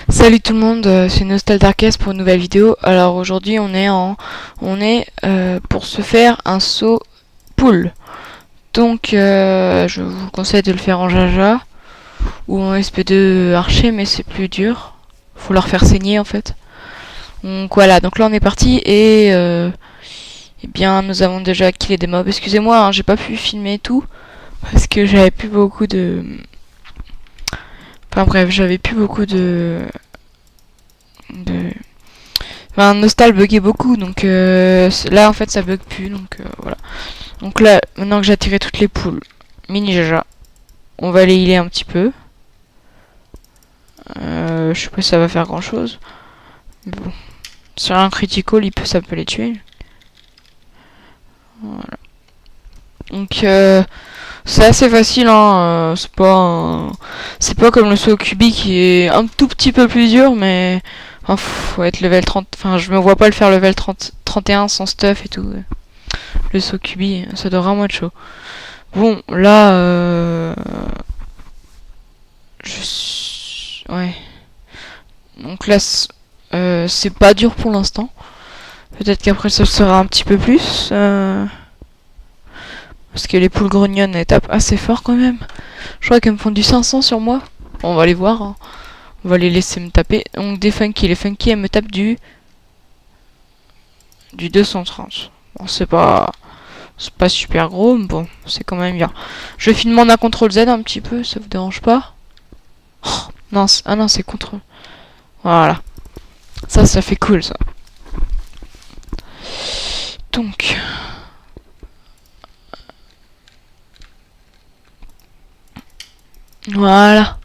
Salut tout le monde, c'est Nostaldarkes pour une nouvelle vidéo. Alors aujourd'hui pour se faire un saut poule. Donc je vous conseille de le faire en Jaja ou en SP2 archer, mais c'est plus dur. Faut leur faire saigner en fait. Donc voilà, donc là on est parti et eh bien nous avons déjà killé des mobs. Excusez-moi, hein, j'ai pas pu filmer tout parce que j'avais plus beaucoup de. Enfin bref, j'avais plus beaucoup de. Enfin, Nostal buguait beaucoup, donc là en fait ça bug plus, donc voilà. Donc là, maintenant que j'ai attiré toutes les poules, mini jaja, on va les healer un petit peu. Je sais pas si ça va faire grand chose. Mais bon. Sur un critical, ça peut les tuer. Voilà. Donc c'est assez facile, hein. C'est pas comme le saut cubi qui est un tout petit peu plus dur, mais enfin, faut être level 30. Enfin, je me vois pas le faire level 30, 31 sans stuff et tout. Le saut cubi, ça doit vraiment être chaud. Bon, là, ouais. Donc là, c'est pas dur pour l'instant. Peut-être qu'après, ça sera un petit peu plus. Parce que les poules grognonnes, elles tapent assez fort quand même. Je crois qu'elles me font du 500 sur moi. Bon, on va les voir. Hein. On va les laisser me taper. Donc des funky. Les funky, elles me tapent du 230. Bon, c'est pas super gros, mais bon, c'est quand même bien. Je filme en un CTRL Z un petit peu, ça vous dérange pas? Oh, non, ah non, c'est CTRL. Voilà. Ça fait cool, ça. Donc. Voilà.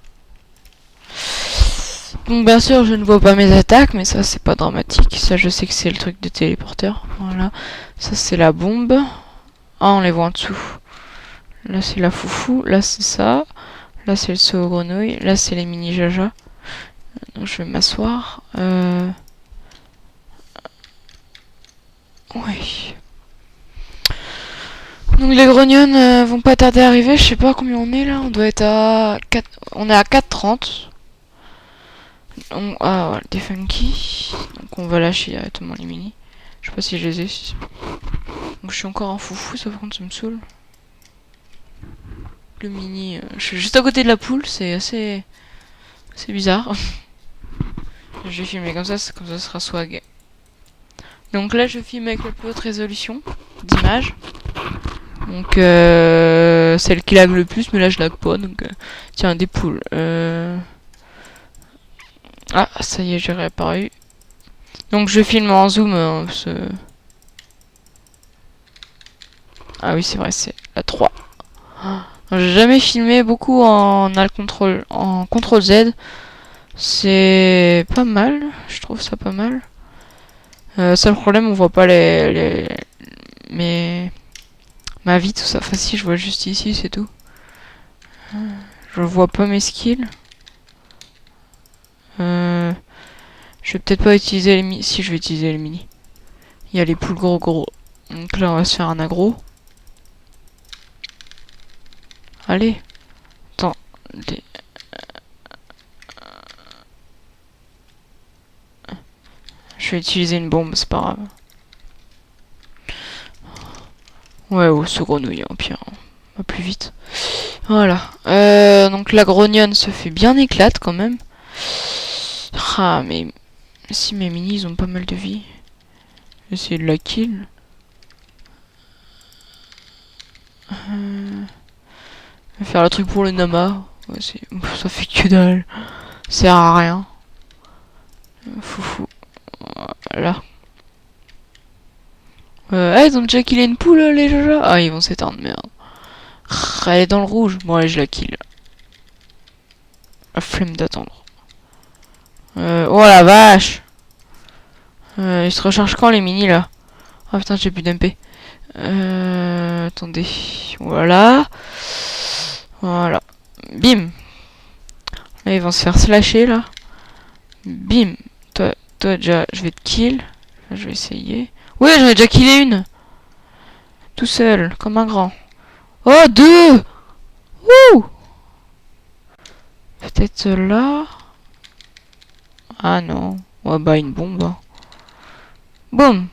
Donc bien sûr, je ne vois pas mes attaques, mais ça, c'est pas dramatique. Ça, je sais que c'est le truc de téléporteur. Voilà. Ça, c'est la bombe. Ah, on les voit en dessous. Là, c'est la foufou. Là, c'est ça. Là, c'est le saut aux grenouilles. Là, c'est les mini jaja. Donc, je vais m'asseoir. Oui. Donc les grognonnes vont pas tarder à arriver. Je sais pas combien on est là. On doit être à 4. On est à 4,30. Ah, voilà, des funky. Donc on va lâcher directement les mini. Je sais pas si je les ai. Donc je suis encore en foufou, ça par contre ça me saoule. Le mini, je suis juste à côté de la poule, c'est bizarre. Je vais filmer comme ça sera swag. Donc là je filme avec la plus haute résolution d'image. Donc celle qui lag le plus, mais là je lag pas, donc tiens, des poules. Ah, ça y est, j'ai réapparu. Donc je filme en zoom. Ah oui, c'est vrai, c'est la 3. J'ai jamais filmé beaucoup en CTRL Z. C'est pas mal, je trouve ça pas mal. Seul problème, on voit pas ma vie, tout ça. Enfin si, je vois juste ici, c'est tout. Je vois pas mes skills. Je vais peut-être pas utiliser les mini. Si, je vais utiliser les mini. Il y a les poules gros. Donc là, on va se faire un aggro. Allez. Attends. Je vais utiliser une bombe, c'est pas grave. Ouais, ou ce grenouille, au pire. On va plus vite. Voilà. Donc la grognonne se fait bien éclate quand même. Ah, mais si mes minis ils ont pas mal de vie. Essayer de la kill. Faire le truc pour le Nama. Ouais, ça fait que dalle. Ça sert à rien. Foufou. Voilà. Ah, ils ont déjà killé une poule, les jajas. Ah, ils vont s'éteindre, merde. Elle est dans le rouge. Bon, allez, je la kill. La flemme d'attendre. Oh la vache. Ils se rechargent quand les minis là? Oh putain, j'ai plus d'MP. Attendez. Voilà. Voilà. Bim. Là, ils vont se faire slasher là. Bim. Toi déjà, je vais te kill. Là, je vais essayer. Ouais, j'en ai déjà killé une. Tout seul, comme un grand. Oh, deux. Ouh. Peut-être là. Ah non. Ouais, bah une bombe. Hein. Boum.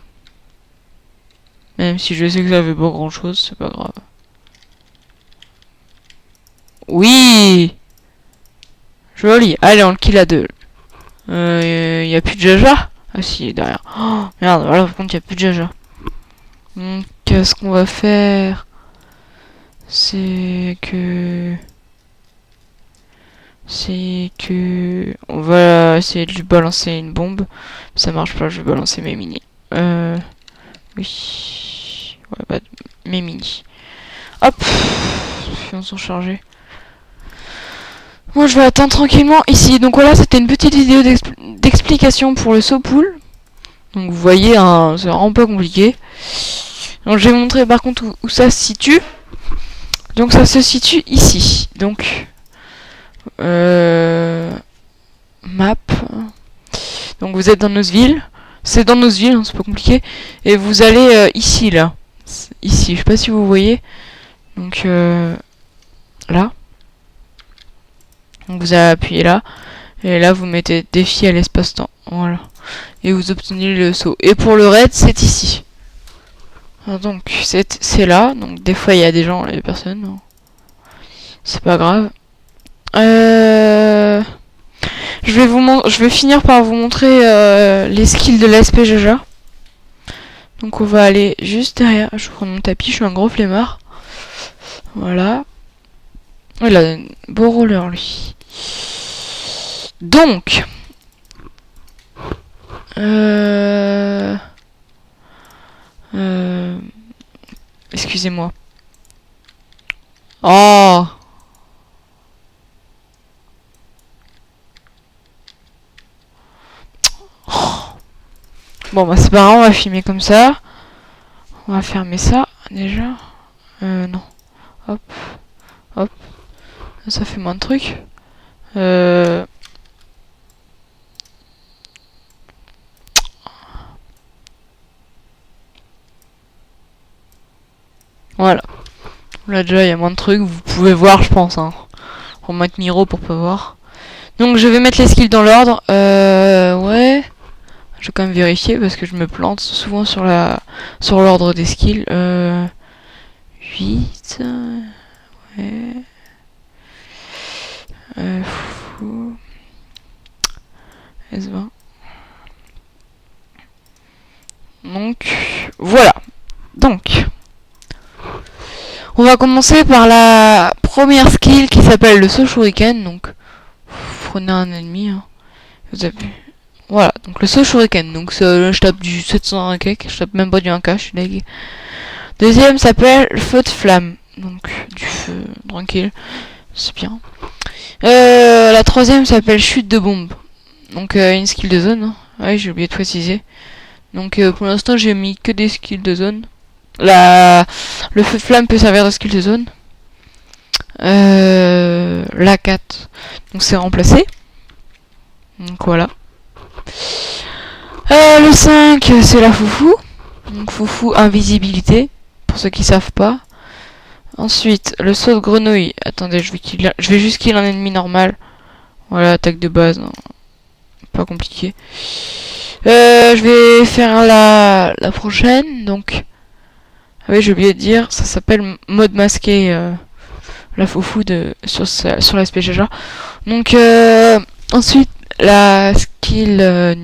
Même si je sais que ça fait pas grand chose, c'est pas grave. Oui. Joli. Allez, on le kill à deux. Y a plus de Jaja. Ah si, derrière. Oh, merde, voilà, par contre, y a plus de Jaja. Donc, ce qu'on va faire, c'est que on va essayer de lui balancer une bombe. Ça marche pas, je vais balancer mes mini. Oui. Ouais, bah, mes mini. Hop. Ils sont chargés. Moi, je vais attendre tranquillement ici. Donc voilà, c'était une petite vidéo d'explication pour le saut poule. Donc vous voyez, hein, c'est vraiment pas compliqué. Donc je vais montrer par contre où ça se situe. Donc ça se situe ici. Donc map. Donc vous êtes dans Noseville. C'est dans Noseville, hein, c'est pas compliqué. Et vous allez ici là. Ici, je sais pas si vous voyez. Donc là. Donc vous allez appuyer là. Et là vous mettez défi à l'espace-temps. Voilà. Et vous obtenez le saut. Et pour le raid, c'est ici. Alors donc c'est là. Donc des fois il y a des gens, des personnes. C'est pas grave. Je vais finir par vous montrer les skills de la SPGJ. Donc on va aller juste derrière. Je prends mon tapis, je suis un gros flemmard. Voilà. Il a un beau roller lui. Donc excusez-moi. Oh. Bon bah c'est pas grave, on va filmer comme ça. On va fermer ça déjà. Non. Hop. Hop. Ça fait moins de trucs. Voilà. Là déjà il y a moins de trucs, vous pouvez voir je pense. Hein. On va mettre Miro pour pas voir. Donc je vais mettre les skills dans l'ordre. Ouais. Je vais quand même vérifier parce que je me plante souvent sur l'ordre des skills. 8. Ouais. Fou. S20. Donc voilà. Donc on va commencer par la première skill qui s'appelle le saut shuriken. Donc vous prenez un ennemi. Hein. Vous avez... Voilà, donc le saut shuriken. Donc je tape du 700 cake, je tape même pas du 1K, je suis lag. Deuxième s'appelle feu de flamme. Donc du feu tranquille. C'est bien. La troisième s'appelle chute de bombe. Donc une skill de zone. Hein. Ouais, j'ai oublié de préciser. Donc pour l'instant j'ai mis que des skills de zone. Le feu de flamme peut servir de skill de zone. La 4. Donc c'est remplacé. Donc voilà. Le 5 c'est la foufou. Donc foufou invisibilité. Pour ceux qui savent pas. Ensuite le saut de grenouille. Attendez, je vais juste kill un ennemi normal. Voilà, attaque de base. Hein. Pas compliqué. Je vais faire la prochaine. Donc ah oui, j'ai oublié de dire, ça s'appelle mode masqué, la foufou sur la SPGJ. Donc ensuite la skill